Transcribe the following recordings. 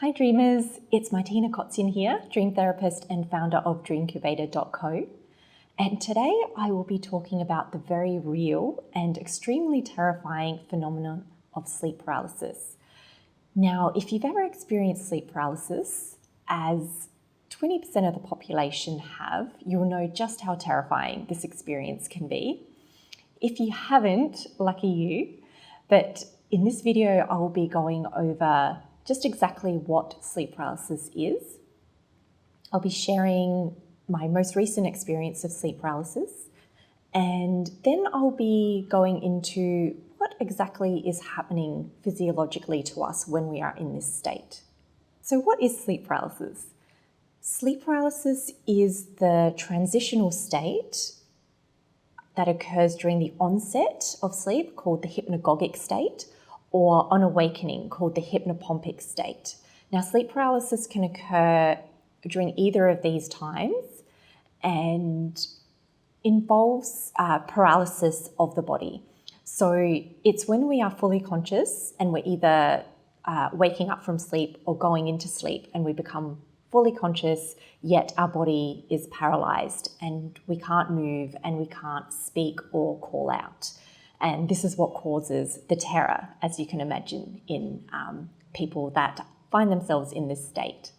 Hi dreamers, it's Martina Kotzian here, dream therapist and founder of dreamcubator.co. And today I will be talking about the very real and extremely terrifying phenomenon of sleep paralysis. Now, if you've ever experienced sleep paralysis, as 20% of the population have, you'll know just how terrifying this experience can be. If you haven't, lucky you, but in this video I will be going over just exactly what sleep paralysis is. I'll be sharing my most recent experience of sleep paralysis, and then I'll be going into what exactly is happening physiologically to us when we are in this state. So what is sleep paralysis? Sleep paralysis is the transitional state that occurs during the onset of sleep, called the hypnagogic state, or on awakening, called the hypnopompic state. Now, sleep paralysis can occur during either of these times and involves paralysis of the body. So it's when we are fully conscious and we're either waking up from sleep or going into sleep and we become fully conscious, yet our body is paralyzed and we can't move and we can't speak or call out. And this is what causes the terror, as you can imagine, in people that find themselves in this state.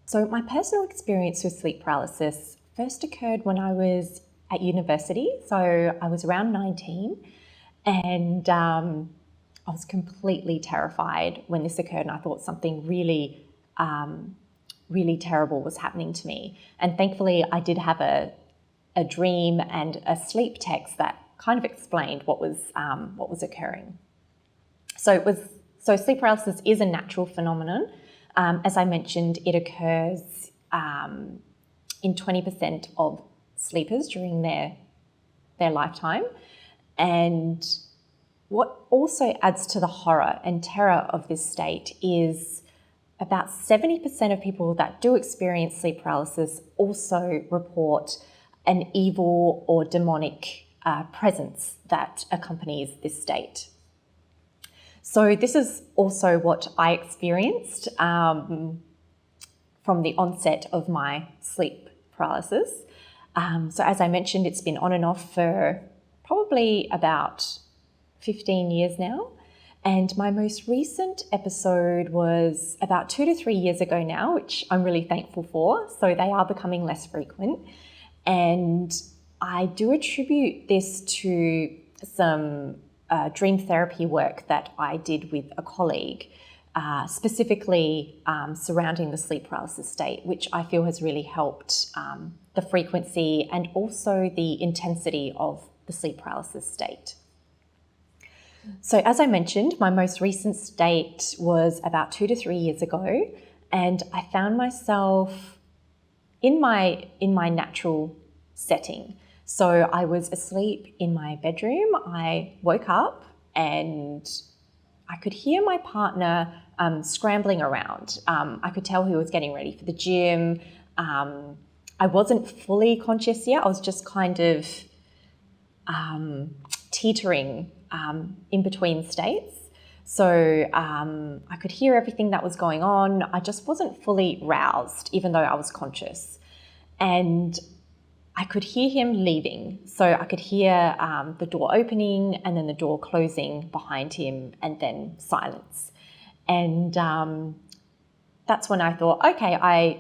So my personal experience with sleep paralysis first occurred when I was at university. So I was around 19 and I was completely terrified when this occurred, and I thought something really terrible was happening to me. And thankfully I did have a dream and a sleep text that kind of explained what was occurring. So sleep paralysis is a natural phenomenon. As I mentioned, it occurs in 20% of sleepers during their lifetime. And what also adds to the horror and terror of this state is about 70% of people that do experience sleep paralysis also report an evil or demonic presence that accompanies this state. So this is also what I experienced from the onset of my sleep paralysis. So as I mentioned, it's been on and off for probably about 15 years now. And my most recent episode was about 2 to 3 years ago now, which I'm really thankful for. So they are becoming less frequent. And I do attribute this to some dream therapy work that I did with a colleague, specifically surrounding the sleep paralysis state, which I feel has really helped the frequency and also the intensity of the sleep paralysis state. So as I mentioned, my most recent state was about 2 to 3 years ago, and I found myself in my natural setting. So I was asleep in my bedroom. I woke up and I could hear my partner scrambling around. I could tell he was getting ready for the gym. I wasn't fully conscious yet. I was just kind of teetering in between states. So I could hear everything that was going on. I just wasn't fully roused, even though I was conscious. And I could hear him leaving. So I could hear the door opening and then the door closing behind him and then silence. And that's when I thought, okay,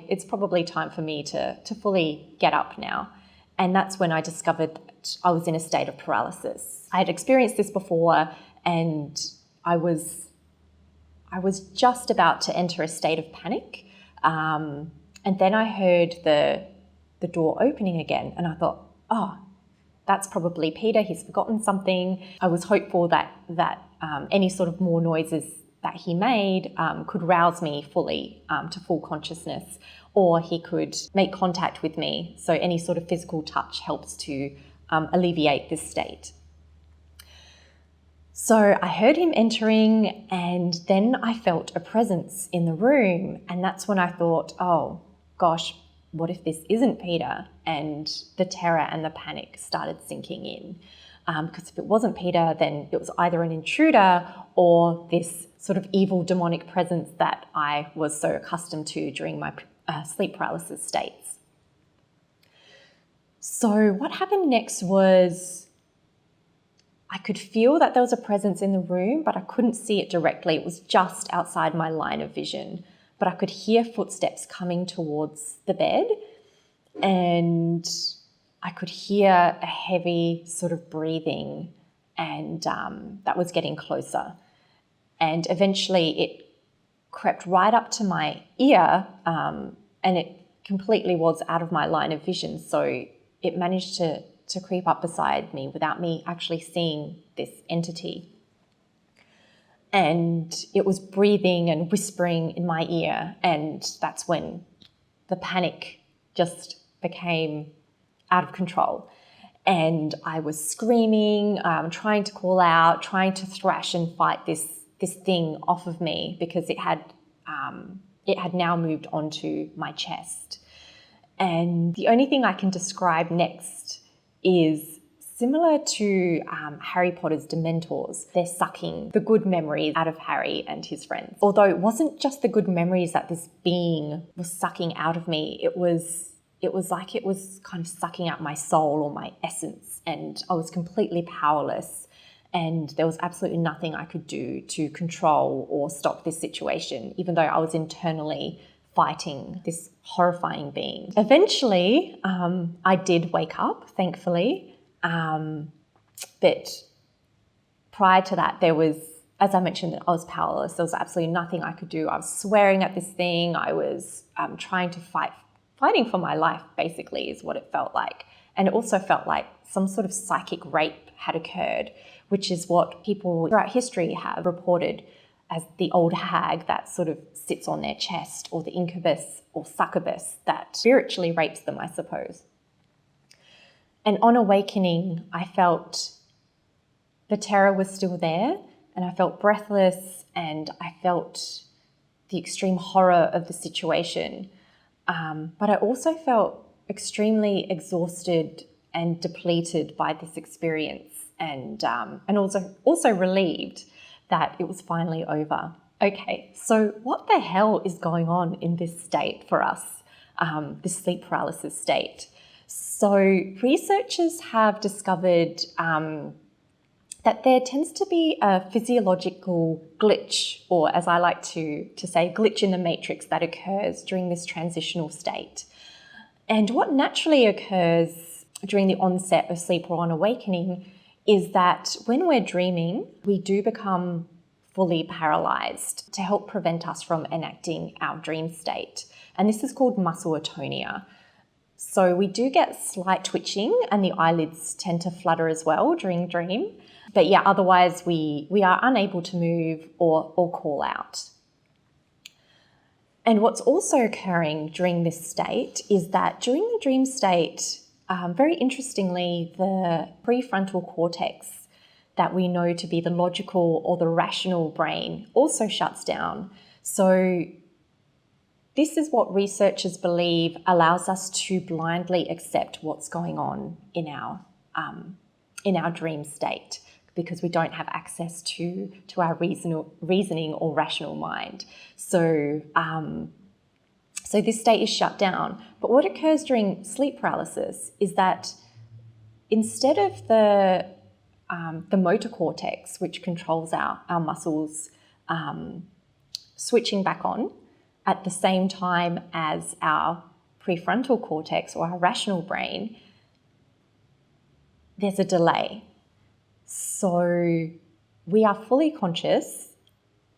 it's probably time for me to fully get up now. And that's when I discovered that I was in a state of paralysis. I had experienced this before, and I was just about to enter a state of panic. And then I heard the door opening again, and I thought, oh, that's probably Peter. He's forgotten something. I was hopeful that any sort of more noises that he made could rouse me fully to full consciousness, or he could make contact with me. So any sort of physical touch helps to alleviate this state. So I heard him entering, and then I felt a presence in the room, and that's when I thought, oh gosh, what if this isn't Peter? And the terror and the panic started sinking in. Because if it wasn't Peter, then it was either an intruder or this sort of evil demonic presence that I was so accustomed to during my sleep paralysis states. So what happened next was I could feel that there was a presence in the room, but I couldn't see it directly. It was just outside my line of vision, but I could hear footsteps coming towards the bed, and I could hear a heavy sort of breathing, and that was getting closer. And eventually it crept right up to my ear, and it completely was out of my line of vision. So it managed to creep up beside me without me actually seeing this entity. And it was breathing and whispering in my ear, and that's when the panic just became out of control. And I was screaming, trying to call out, trying to thrash and fight this thing off of me, because it had now moved onto my chest. And the only thing I can describe next is similar to Harry Potter's Dementors. They're sucking the good memories out of Harry and his friends. Although it wasn't just the good memories that this being was sucking out of me, it was like it was kind of sucking out my soul or my essence, and I was completely powerless, and there was absolutely nothing I could do to control or stop this situation, even though I was internally fighting this horrifying being. Eventually, I did wake up, thankfully, but prior to that, there was, as I mentioned, I was powerless. There was absolutely nothing I could do. I was swearing at this thing. I was trying to fighting for my life, basically, is what it felt like. And it also felt like some sort of psychic rape had occurred, which is what people throughout history have reported as the old hag that sort of sits on their chest, or the incubus or succubus that spiritually rapes them, I suppose. And on awakening, I felt the terror was still there, and I felt breathless, and I felt the extreme horror of the situation. But I also felt extremely exhausted and depleted by this experience, and also relieved that it was finally over. Okay, so what the hell is going on in this state for us, this sleep paralysis state? So researchers have discovered that there tends to be a physiological glitch, or as I like to say, glitch in the matrix that occurs during this transitional state. And what naturally occurs during the onset of sleep or on awakening is that when we're dreaming, we do become fully paralyzed to help prevent us from enacting our dream state. And this is called muscle atonia. So we do get slight twitching, and the eyelids tend to flutter as well during dream. But yeah, otherwise we are unable to move or call out. And what's also occurring during this state is that during the dream state, very interestingly, the prefrontal cortex that we know to be the logical or the rational brain also shuts down. So this is what researchers believe allows us to blindly accept what's going on in our dream state, because we don't have access to our reasoning or rational mind. So this state is shut down. But what occurs during sleep paralysis is that instead of the motor cortex, which controls our muscles, switching back on at the same time as our prefrontal cortex or our rational brain, there's a delay. So we are fully conscious,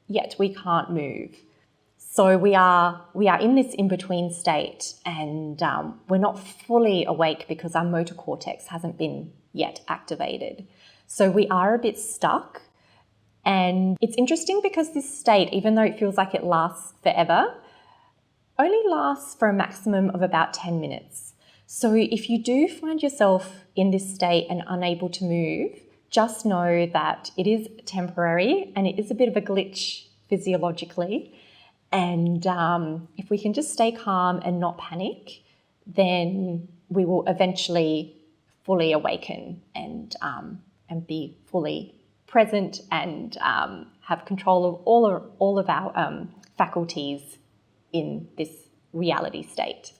yet we can't move. So we are in this in-between state, and we're not fully awake because our motor cortex hasn't been yet activated. So we are a bit stuck. And it's interesting because this state, even though it feels like it lasts forever, only lasts for a maximum of about 10 minutes. So if you do find yourself in this state and unable to move, just know that it is temporary and it is a bit of a glitch physiologically. And if we can just stay calm and not panic, then we will eventually fully awaken and be fully present and have control of all of our faculties in this reality state.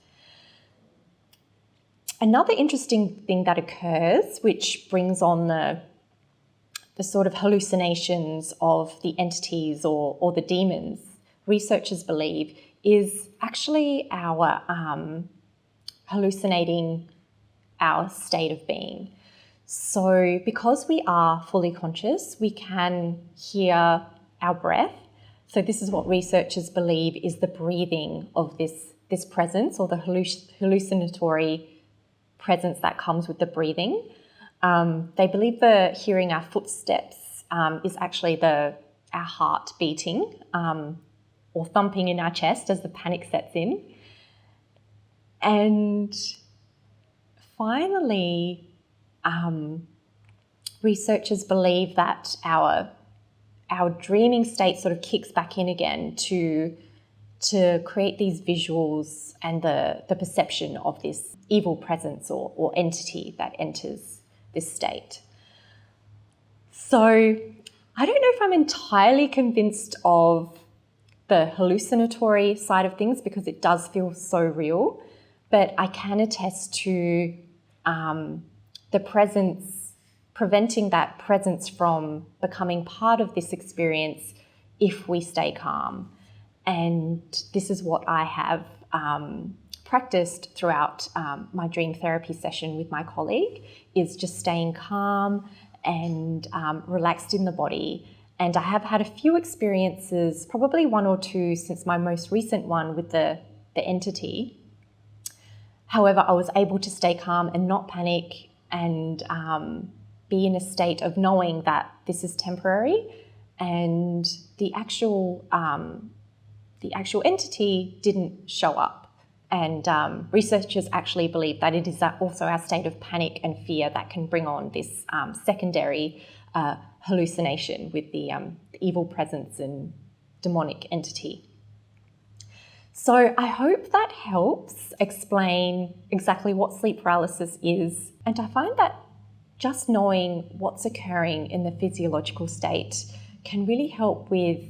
Another interesting thing that occurs, which brings on the sort of hallucinations of the entities or the demons, researchers believe, is actually our hallucinating our state of being. So because we are fully conscious, we can hear our breath. So this is what researchers believe is the breathing of this presence, or the hallucinatory presence that comes with the breathing. They believe the hearing our footsteps is actually our heart beating or thumping in our chest as the panic sets in. And finally, researchers believe that our dreaming state sort of kicks back in again to create these visuals and the perception of this evil presence or entity that enters this state. So I don't know if I'm entirely convinced of the hallucinatory side of things, because it does feel so real, but I can attest to the presence, preventing that presence from becoming part of this experience if we stay calm. And this is what I have practiced throughout my dream therapy session with my colleague, is just staying calm and relaxed in the body. And I have had a few experiences, probably one or two since my most recent one with the entity. However, I was able to stay calm and not panic and be in a state of knowing that this is temporary, and the actual entity didn't show up. And researchers actually believe that it is also our state of panic and fear that can bring on this secondary hallucination with the evil presence and demonic entity. So I hope that helps explain exactly what sleep paralysis is. And I find that just knowing what's occurring in the physiological state can really help with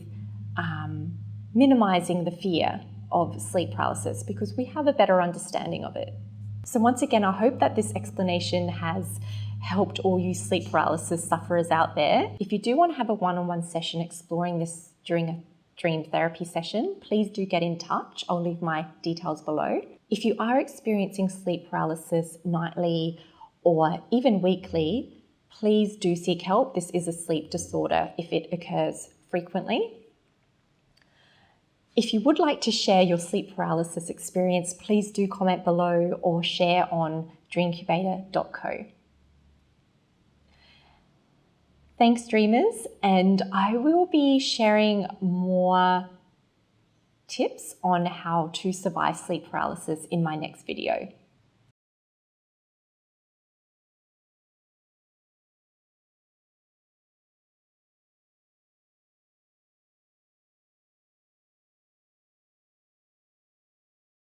minimizing the fear of sleep paralysis, because we have a better understanding of it. So once again, I hope that this explanation has helped all you sleep paralysis sufferers out there. If you do want to have a one-on-one session exploring this during a dream therapy session, please do get in touch. I'll leave my details below. If you are experiencing sleep paralysis nightly or even weekly, please do seek help. This is a sleep disorder if it occurs frequently. If you would like to share your sleep paralysis experience, please do comment below or share on dreamcubator.co. Thanks, dreamers, and I will be sharing more tips on how to survive sleep paralysis in my next video.